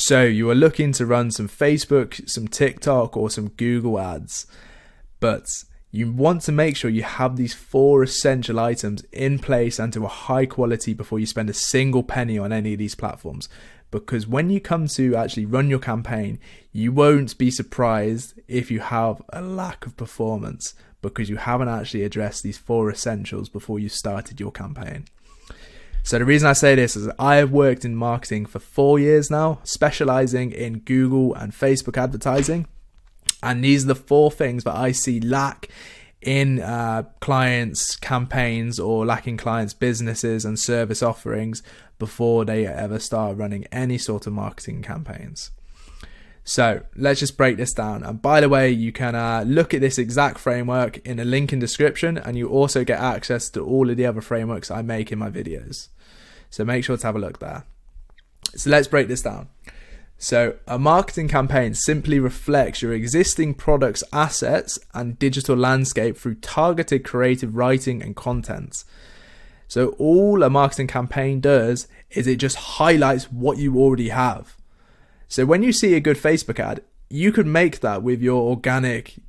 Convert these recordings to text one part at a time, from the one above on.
So you are looking to run some Facebook, some TikTok, or some Google ads, but you want to make sure you have these 4 essential items in place and to a high quality before you spend a single penny on any of these platforms. Because when you come to actually run your campaign, you won't be surprised if you have a lack of performance because you haven't actually addressed these 4 essentials before you started your campaign. So the reason I say this is I have worked in marketing for 4 years now, specializing in Google and Facebook advertising. And these are the 4 things that I see lack in clients' campaigns or lacking clients' businesses and service offerings before they ever start running any sort of marketing campaigns. So let's just break this down. And by the way, you can look at this exact framework in a link in description, and you also get access to all of the other frameworks I make in my videos. So make sure to have a look there. So let's break this down. So a marketing campaign simply reflects your existing product's assets and digital landscape through targeted creative writing and content. So all a marketing campaign does is it just highlights what you already have. So when you see a good Facebook ad, you could make that with your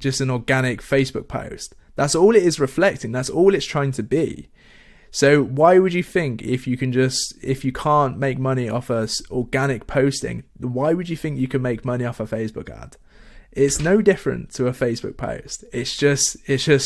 just an organic Facebook post. That's all it is reflecting. That's all it's trying to be. So why would you think if you can't make money off organic posting, why would you think you can make money off a Facebook ad? It's no different to a Facebook post. It's just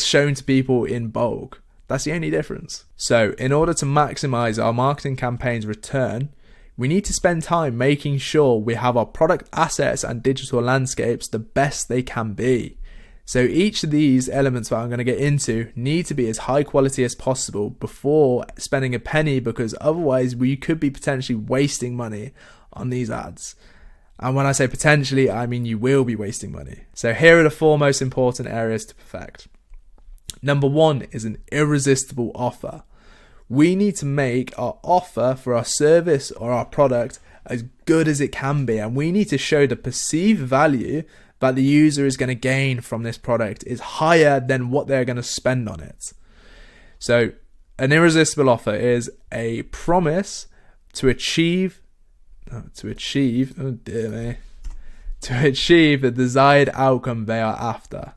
shown to people in bulk. That's the only difference. So in order to maximize our marketing campaign's return, we need to spend time making sure we have our product assets and digital landscapes the best they can be. So each of these elements that I'm going to get into need to be as high quality as possible before spending a penny, because otherwise we could be potentially wasting money on these ads. And when I say potentially, I mean you will be wasting money. So here are the 4 most important areas to perfect. Number 1 is an irresistible offer. We need to make our offer for our service or our product as good as it can be, and we need to show the perceived value that the user is going to gain from this product is higher than what they're going to spend on it. So an irresistible offer is a promise to achieve the desired outcome they are after.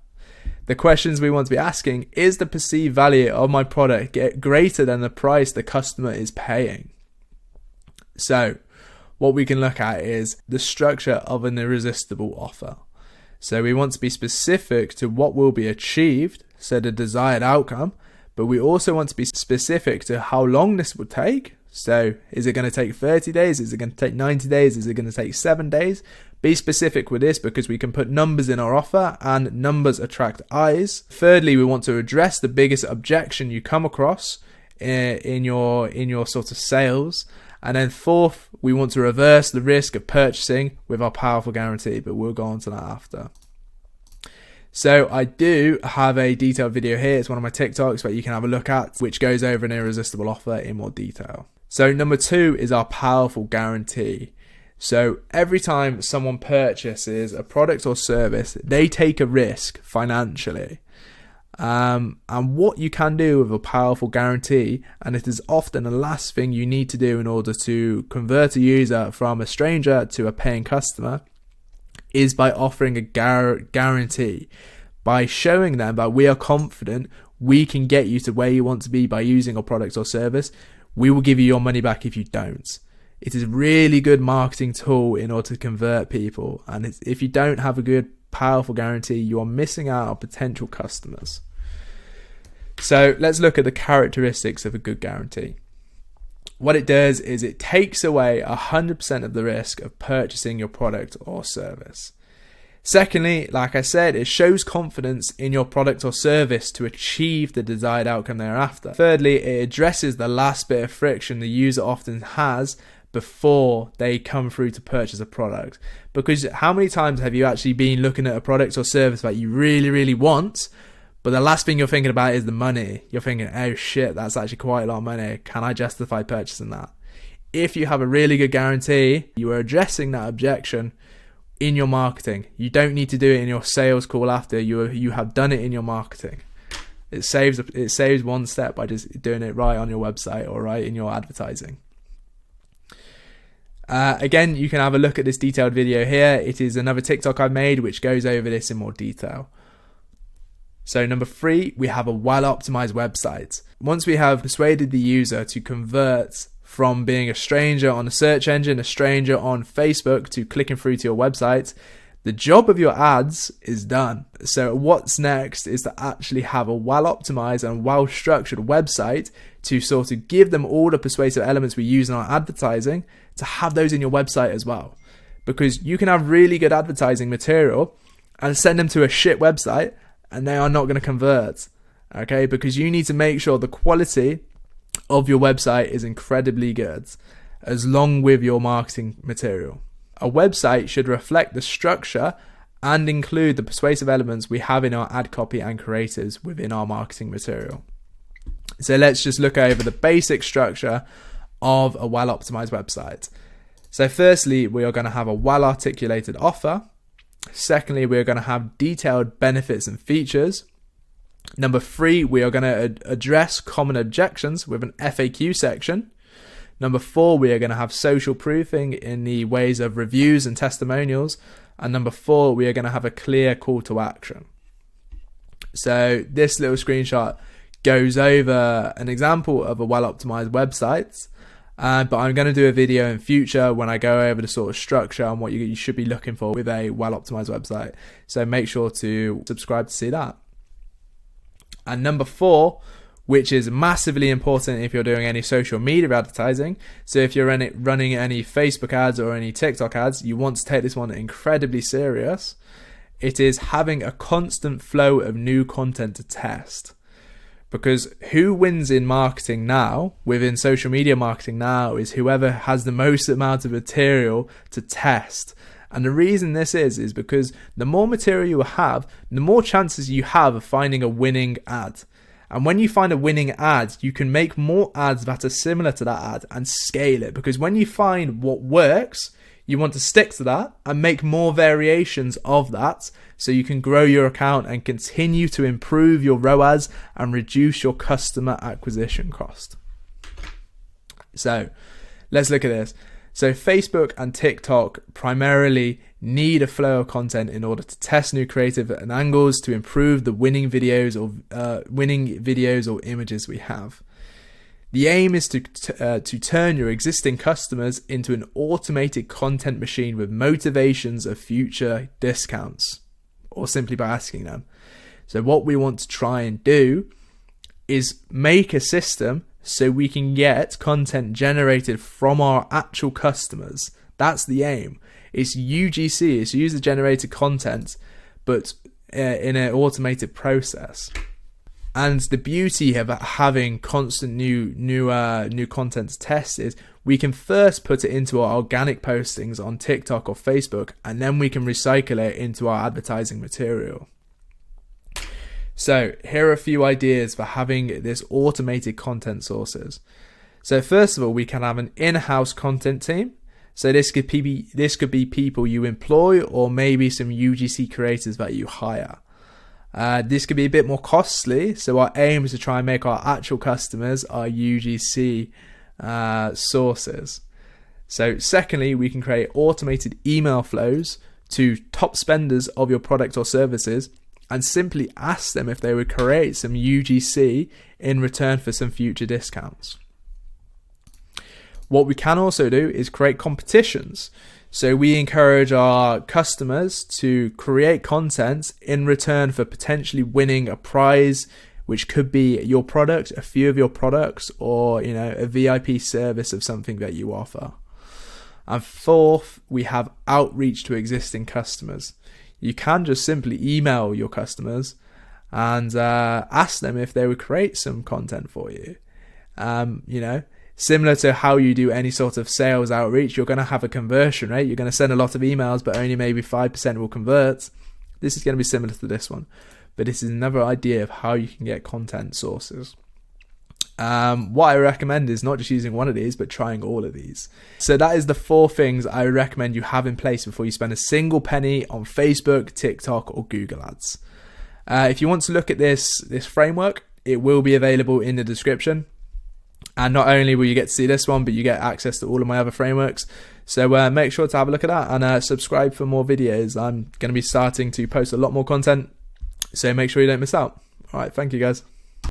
The questions we want to be asking: is the perceived value of my product greater than the price the customer is paying? So what we can look at is the structure of an irresistible offer. So we want to be specific to what will be achieved, so the desired outcome, but we also want to be specific to how long this will take. So is it going to take 30 days? Is it going to take 90 days? Is it going to take 7 days? Be specific with this because we can put numbers in our offer and numbers attract eyes. Thirdly, we want to address the biggest objection you come across in your sort of sales. And then 4th, we want to reverse the risk of purchasing with our powerful guarantee, but we'll go on to that after. So I do have a detailed video here. It's one of my TikToks that you can have a look at, which goes over an irresistible offer in more detail. So number 2 is our powerful guarantee. So every time someone purchases a product or service, they take a risk financially. And what you can do with a powerful guarantee, and it is often the last thing you need to do in order to convert a user from a stranger to a paying customer, is by offering a guarantee, by showing them that we are confident we can get you to where you want to be by using our product or service. We will give you your money back if you don't. It is a really good marketing tool in order to convert people, and if you don't have a good powerful guarantee, you are missing out on potential customers. So let's look at the characteristics of a good guarantee. What it does is it takes away 100% of the risk of purchasing your product or service. Secondly, like I said, it shows confidence in your product or service to achieve the desired outcome thereafter. Thirdly, it addresses the last bit of friction the user often has before they come through to purchase a product. Because how many times have you actually been looking at a product or service that you really, really want, but the last thing you're thinking about is the money? You're thinking, oh shit, that's actually quite a lot of money. Can I justify purchasing that? If you have a really good guarantee, you are addressing that objection in your marketing. You don't need to do it in your sales call after. You have done it in your marketing. It saves one step by just doing it right on your website or right in your advertising. Again, you can have a look at this detailed video here. It is another TikTok I've made which goes over this in more detail. So number 3, we have a well-optimized website. Once we have persuaded the user to convert from being a stranger on a search engine, a stranger on Facebook, to clicking through to your website, the job of your ads is done. So what's next is to actually have a well-optimized and well-structured website to sort of give them all the persuasive elements we use in our advertising, to have those in your website as well. Because you can have really good advertising material and send them to a shit website and they are not going to convert. Okay, because you need to make sure the quality of your website is incredibly good, as long with your marketing material. A website should reflect the structure and include the persuasive elements we have in our ad copy and creatives within our marketing material. So let's just look over the basic structure of a well-optimized website. So firstly, we are going to have a well-articulated offer. Secondly, we are going to have detailed benefits and features. Number 3, we are going to address common objections with an FAQ section. Number 4, we are going to have social proofing in the ways of reviews and testimonials. And number 4, we are going to have a clear call to action. So this little screenshot goes over an example of a well-optimized website. But I'm going to do a video in future when I go over the sort of structure and what you should be looking for with a well-optimized website. So make sure to subscribe to see that. And number 4, which is massively important if you're doing any social media advertising. So if you're running any Facebook ads or any TikTok ads, you want to take this one incredibly serious. It is having a constant flow of new content to test. Because who wins in marketing now, within social media marketing now, is whoever has the most amount of material to test. And the reason this is because the more material you have, the more chances you have of finding a winning ad. And when you find a winning ad, you can make more ads that are similar to that ad and scale it. Because when you find what works, you want to stick to that and make more variations of that, so you can grow your account and continue to improve your ROAS and reduce your customer acquisition cost. So let's look at this. So Facebook and TikTok primarily need a flow of content in order to test new creative and angles to improve the winning videos or images we have. The aim is to turn your existing customers into an automated content machine with motivations of future discounts, or simply by asking them. So what we want to try and do is make a system so we can get content generated from our actual customers. That's the aim. It's UGC, it's user generated content, but in an automated process. And the beauty of having constant new content to test is we can first put it into our organic postings on TikTok or Facebook, and then we can recycle it into our advertising material. So here are a few ideas for having this automated content sources. So first of all, we can have an in-house content team. So this could be people you employ, or maybe some UGC creators that you hire. This could be a bit more costly, so our aim is to try and make our actual customers our UGC sources. So secondly, we can create automated email flows to top spenders of your product or services and simply ask them if they would create some UGC in return for some future discounts. What we can also do is create competitions. So we encourage our customers to create content in return for potentially winning a prize, which could be your product, a few of your products, or a VIP service of something that you offer. And fourth, we have outreach to existing customers. You can just simply email your customers and ask them if they would create some content for you. Similar to how you do any sort of sales outreach, you're going to have a conversion rate. You're going to send a lot of emails, but only maybe 5% will convert. This is going to be similar to this one, but this is another idea of how you can get content sources. What I recommend is not just using one of these, but trying all of these. So that is the 4 things I recommend you have in place before you spend a single penny on Facebook, TikTok, or Google Ads. If you want to look at this framework, it will be available in the description. And not only will you get to see this one, but you get access to all of my other frameworks. So make sure to have a look at that and subscribe for more videos. I'm going to be starting to post a lot more content, so make sure you don't miss out. All right, thank you guys.